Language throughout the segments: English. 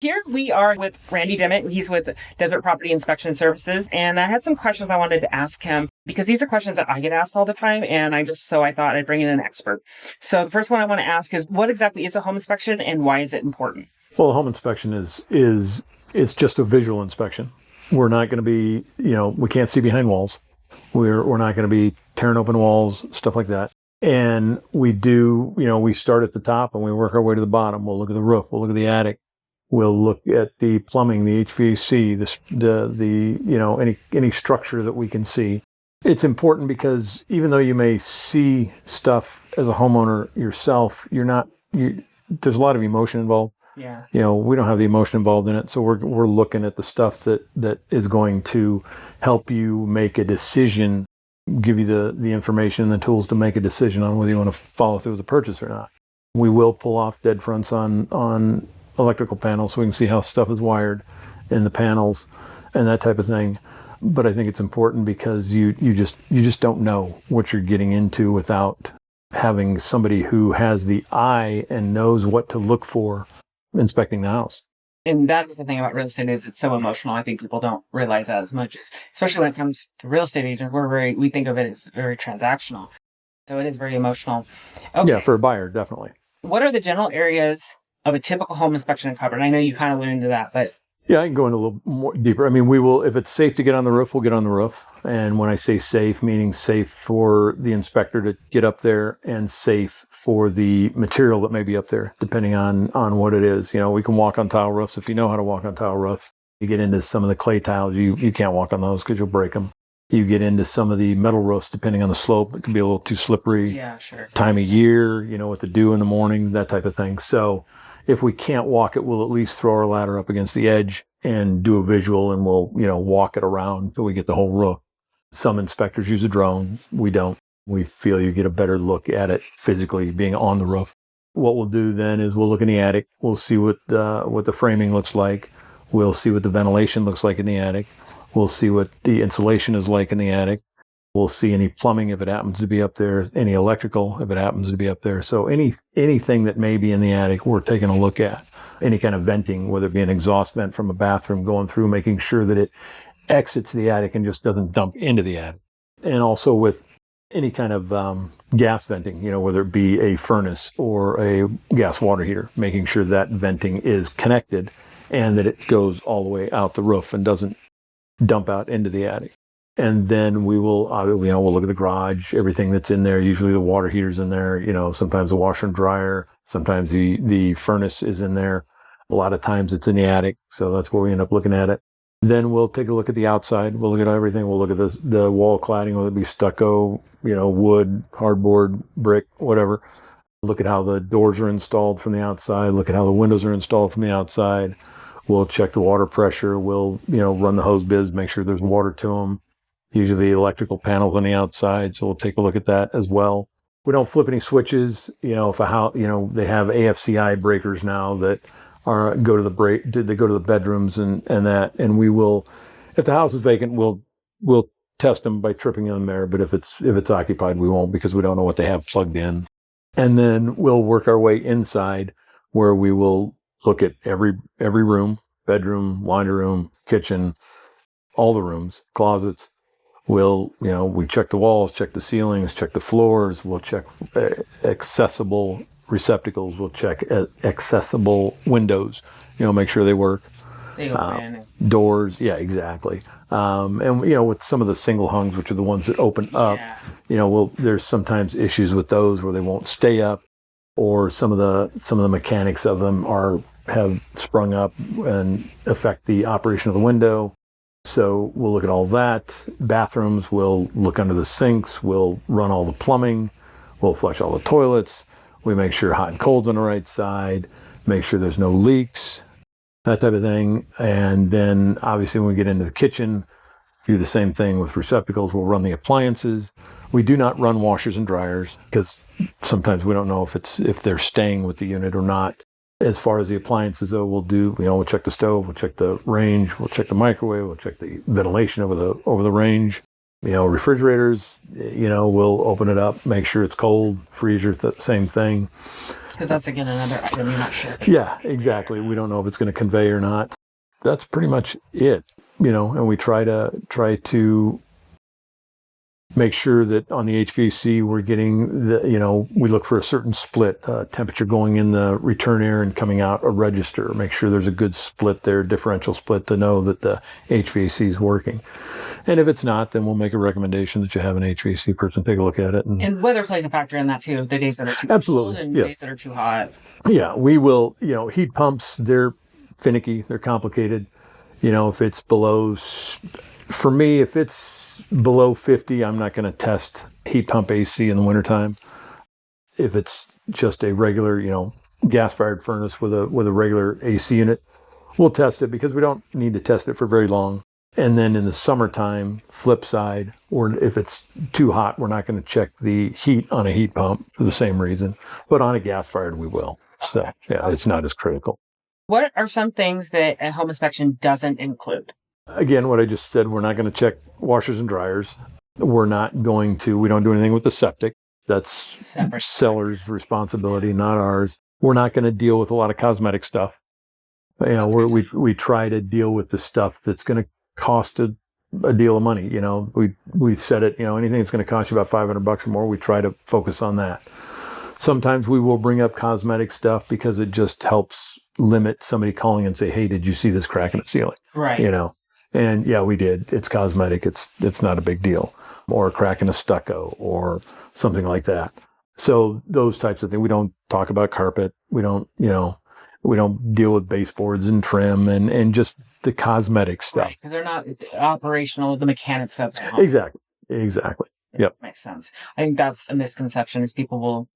Here we are with Randy Dimit. He's with Desert Property Inspection Services. And I had some questions I wanted to ask him because these are questions that I get asked all the time. And I thought I'd bring in an expert. So the first one I want to ask is, what exactly is a home inspection and why is it important? Well, a home inspection is it's just a visual inspection. We're not going to be, we can't see behind walls. We're not going to be tearing open walls, stuff like that. And we do, we start at the top and we work our way to the bottom. We'll look at the roof. We'll look at the attic. We'll look at the plumbing, the HVAC, any structure that we can see. It's important because even though you may see stuff as a homeowner yourself, there's a lot of emotion involved. Yeah. We don't have the emotion involved in it, so we're looking at the stuff that is going to help you make a decision, give you the information and the tools to make a decision on whether you want to follow through with the purchase or not. We will pull off dead fronts on electrical panels so we can see how stuff is wired in the panels and that type of thing. But I think it's important because you just don't know what you're getting into without having somebody who has the eye and knows what to look for inspecting the house. And that's the thing about real estate is it's so emotional. I think people don't realize that as much, especially when it comes to real estate agents. We think of it as very transactional. So it is very emotional. Okay. Yeah, for a buyer, definitely. What are the general areas of a typical home inspection covered? And I know you kind of alluded to that, but yeah, I can go into a little more deeper. I mean, we will, if it's safe to get on the roof, we'll get on the roof. And when I say safe, meaning safe for the inspector to get up there and safe for the material that may be up there, depending on what it is. We can walk on tile roofs if you know how to walk on tile roofs. You get into some of the clay tiles, you can't walk on those because you'll break them. You get into some of the metal roofs, depending on the slope, it can be a little too slippery. Yeah, sure. Time of year, what to do in the morning, that type of thing. So if we can't walk it, we'll at least throw our ladder up against the edge and do a visual, and we'll, walk it around until we get the whole roof. Some inspectors use a drone. We don't. We feel you get a better look at it physically being on the roof. What we'll do then is we'll look in the attic. We'll see what the framing looks like. We'll see what the ventilation looks like in the attic. We'll see what the insulation is like in the attic. We'll see any plumbing if it happens to be up there, any electrical if it happens to be up there. So anything that may be in the attic, we're taking a look at. Any kind of venting, whether it be an exhaust vent from a bathroom, going through, making sure that it exits the attic and just doesn't dump into the attic. And also with any kind of gas venting, whether it be a furnace or a gas water heater, making sure that venting is connected and that it goes all the way out the roof and doesn't dump out into the attic. And then we will, we'll look at the garage, everything that's in there. Usually the water heater's in there, sometimes the washer and dryer, sometimes the furnace is in there. A lot of times it's in the attic. So that's where we end up looking at it. Then we'll take a look at the outside. We'll look at everything. We'll look at the wall cladding, whether it be stucco, wood, hardboard, brick, whatever. Look at how the doors are installed from the outside. Look at how the windows are installed from the outside. We'll check the water pressure. We'll, run the hose bibs, make sure there's water to them. Usually the electrical panels on the outside, so we'll take a look at that as well. We don't flip any switches. If a house, they have AFCI breakers now that go to the bedrooms and that, and we will, if the house is vacant, we'll test them by tripping them there. But if it's occupied, we won't, because we don't know what they have plugged in. And then we'll work our way inside, where we will look at every room, bedroom, laundry room, kitchen, all the rooms, closets. We'll, we check the walls, check the ceilings, check the floors. We'll check accessible receptacles. We'll check accessible windows, make sure they work. They open. Doors, yeah, exactly. And, with some of the single hungs, which are the ones that open up, there's sometimes issues with those where they won't stay up, or some of the mechanics of them have sprung up and affect the operation of the window. So we'll look at all that. Bathrooms, we'll look under the sinks, we'll run all the plumbing, we'll flush all the toilets, we make sure hot and cold's on the right side, make sure there's no leaks, that type of thing. And then obviously when we get into the kitchen, do the same thing with receptacles. We'll run the appliances. We do not run washers and dryers because sometimes we don't know if they're staying with the unit or not. As far as the appliances, though, we'll check the stove, we'll check the range, we'll check the microwave, we'll check the ventilation over the range. Refrigerators, we'll open it up, make sure it's cold. Freezer, same thing. Because that's, again, another item you're not sure. Yeah, exactly. We don't know if it's going to convey or not. That's pretty much it, and we try to make sure that on the HVAC we're getting we look for a certain split, temperature going in the return air and coming out a register. Make sure there's a good split there, differential split, to know that the HVAC is working. And if it's not, then we'll make a recommendation that you have an HVAC person take a look at it. And weather plays a factor in that too. The days that are too absolutely cold and days that are too hot. Yeah, we will. Heat pumps, they're finicky, they're complicated. If it's below, for me, if it's below 50, I'm not going to test heat pump AC in the wintertime. If it's just a regular, gas-fired furnace with a regular AC unit, we'll test it because we don't need to test it for very long. And then in the summertime, flip side, or if it's too hot, we're not going to check the heat on a heat pump for the same reason. But on a gas-fired, we will. So, yeah, it's not as critical. What are some things that a home inspection doesn't include? Again, what I just said, we're not going to check washers and dryers. We don't do anything with the septic. That's seller's responsibility, not ours. We're not going to deal with a lot of cosmetic stuff. We try to deal with the stuff that's going to cost a deal of money. We said it, anything that's going to cost you about $500 or more, we try to focus on that. Sometimes we will bring up cosmetic stuff because it just helps limit somebody calling and say, hey, did you see this crack in the ceiling? Right. And yeah, we did. It's cosmetic. It's not a big deal. Or a crack in a stucco or something like that. So those types of things. We don't talk about carpet. We don't deal with baseboards and trim and just the cosmetic stuff. Right, because they're not operational, the mechanics of it. Exactly. Yep. Makes sense. I think that's a misconception is people will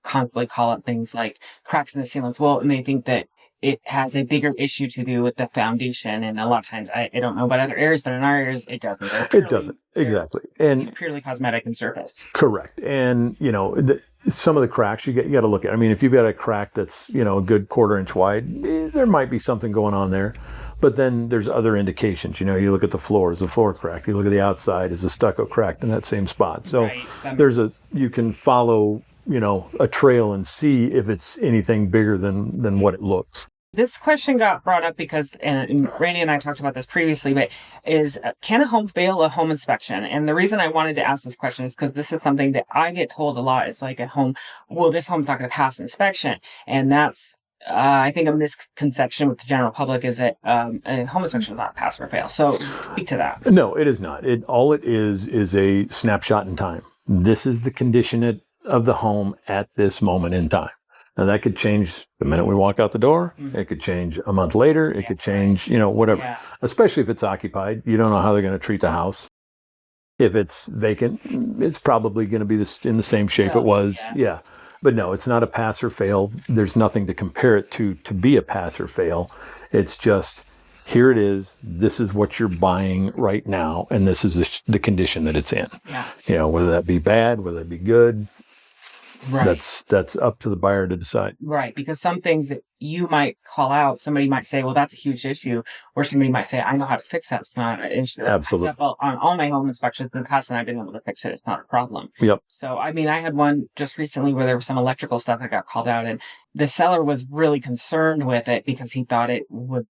constantly call out things like cracks in the ceilings. Well, and they think that it has a bigger issue to do with the foundation. And a lot of times, I don't know about other areas, but in our areas, it doesn't. It doesn't. Exactly. And purely cosmetic and surface. Correct. And, some of the cracks you got to look at. I mean, if you've got a crack that's, a good 1/4 inch wide, there might be something going on there. But then there's other indications. You look at the floor. Is the floor cracked? You look at the outside. Is the stucco cracked in that same spot? So you can follow, a trail and see if it's anything bigger than what it looks. This question got brought up because, and Randy and I talked about this previously, but can a home fail a home inspection? And the reason I wanted to ask this question is because this is something that I get told a lot. It's like this home's not going to pass inspection. And that's, I think, a misconception with the general public is that a home inspection is not a pass or fail. So speak to that. No, it is not. All it is a snapshot in time. This is the condition of the home at this moment in time. Now, that could change the minute we walk out the door. Mm-hmm. It could change a month later. It could change, whatever. Yeah. Especially if it's occupied. You don't know how they're going to treat the house. If it's vacant, it's probably going to be in the same shape it was. Yeah. But no, it's not a pass or fail. There's nothing to compare it to be a pass or fail. It's just, here it is. This is what you're buying right now. And this is the condition that it's in. Yeah. Whether that be bad, whether that be good. Right. That's up to the buyer to decide. Right, because some things that you might call out, somebody might say, well, that's a huge issue, or somebody might say, I know how to fix that. It's not an issue. Absolutely. Well, on all my home inspections in the past, and I've been able to fix it. It's not a problem. Yep. So, I mean, I had one just recently where there was some electrical stuff that got called out, and the seller was really concerned with it because he thought it would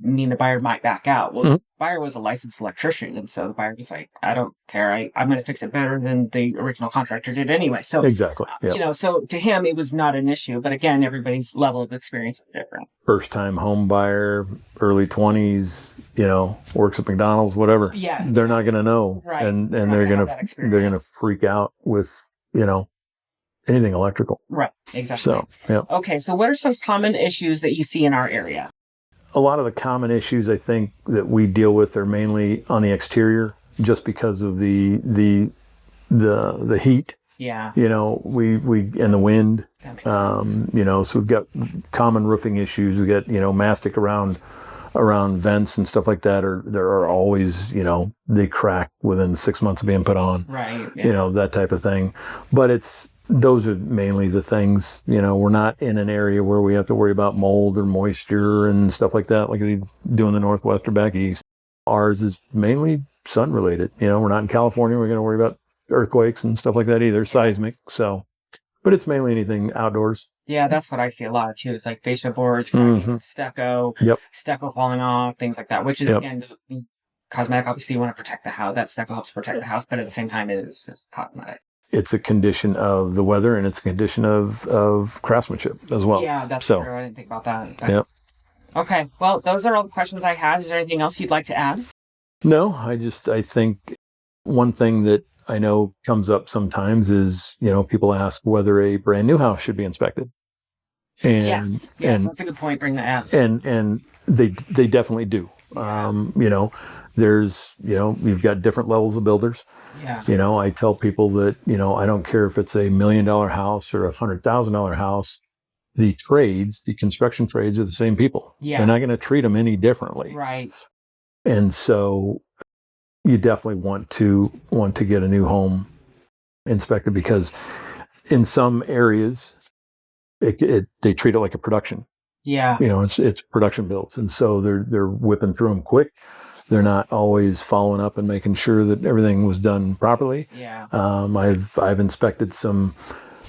mean the buyer might back out. Well, the buyer was a licensed electrician, and so the buyer was like, I don't care. I'm going to fix it better than the original contractor did anyway. So exactly. Yep. So to him, it was not an issue. But again, everybody's level of experience is different. First-time home buyer, early 20s, works at McDonald's, whatever. Yeah. They're not going to know. Right. And they're going to freak out with, anything electrical. Right. Exactly. So, yeah. Okay. So what are some common issues that you see in our area? A lot of the common issues I think that we deal with are mainly on the exterior, just because of the heat. Yeah. We and the wind. That makes sense. So we've got common roofing issues. We got mastic around vents and stuff like that. There are always they crack within 6 months of being put on. Right. Yeah. That type of thing. But those are mainly the things, we're not in an area where we have to worry about mold or moisture and stuff like that, like we do in the Northwest or back east. Ours is mainly sun related. We're not in California. We're going to worry about earthquakes and stuff like that either, seismic. So, but it's mainly anything outdoors. Yeah, that's what I see a lot too. It's like fascia boards, Hmm. Yep. stucco falling off, things like that, which is, Yep. again, cosmetic. Obviously, you want to protect the house. That stucco helps protect the house, but at the same time, it is just cosmetic. It's a condition of the weather, and it's a condition of craftsmanship as well. Yeah, that's So, true. I didn't think about that. yep. Okay. Well, those are all the questions I had. Is there anything else you'd like to add? No, I think one thing that I know comes up sometimes is, people ask whether a brand new house should be inspected. Yes. And Yes, and that's a good point. Bring that up. and they definitely do. Yeah. There's, you've got different levels of builders. Yeah. I tell people that, I don't care if it's $1 million house or $100,000 house. The construction trades are the same people. Yeah. They're not going to treat them any differently. Right. And so you definitely want to get a new home inspected, because in some areas they treat it like a production. Yeah. It's production builds, and so they're whipping through them quick. They're not always following up and making sure that everything was done properly. Yeah. I've inspected some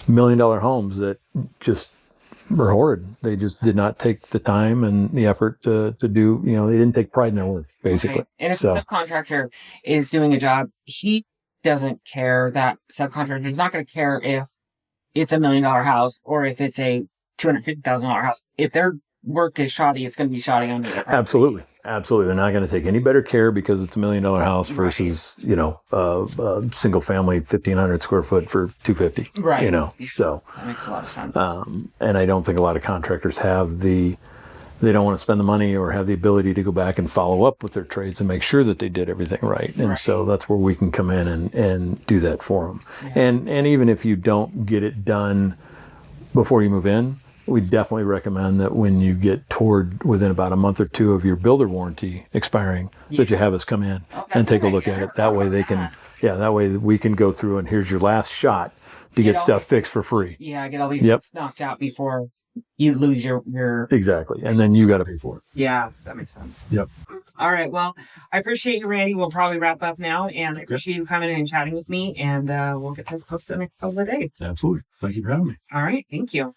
$1 million homes that just were horrid. They just did not take the time and the effort to do. They didn't take pride in their work, basically. Right. And if the subcontractor is doing a job, he doesn't care. That subcontractor is not going to care if it's $1 million house or if it's a $250,000 house. If their work is shoddy, it's going to be shoddy on the Absolutely. They're not going to take any better care because it's $1 million house versus a single family 1,500 square foot for $250. Right. So that makes a lot of sense. And I don't think a lot of contractors they don't want to spend the money or have the ability to go back and follow up with their trades and make sure that they did everything right. And so that's where we can come in and do that for them. Yeah. And even if you don't get it done before you move in, we definitely recommend that when you get within about a month or two of your builder warranty expiring, that you have us come in and take a look at it. That way that way we can go through and here's your last shot to get stuff fixed for free. Yeah, get all these things knocked out before you lose your... Exactly. And then you got to pay for it. Yeah, that makes sense. Yep. All right. Well, I appreciate you, Randy. We'll probably wrap up now, and I appreciate you coming in and chatting with me, and we'll get this posted in a couple of days. Absolutely. Thank you for having me. All right. Thank you.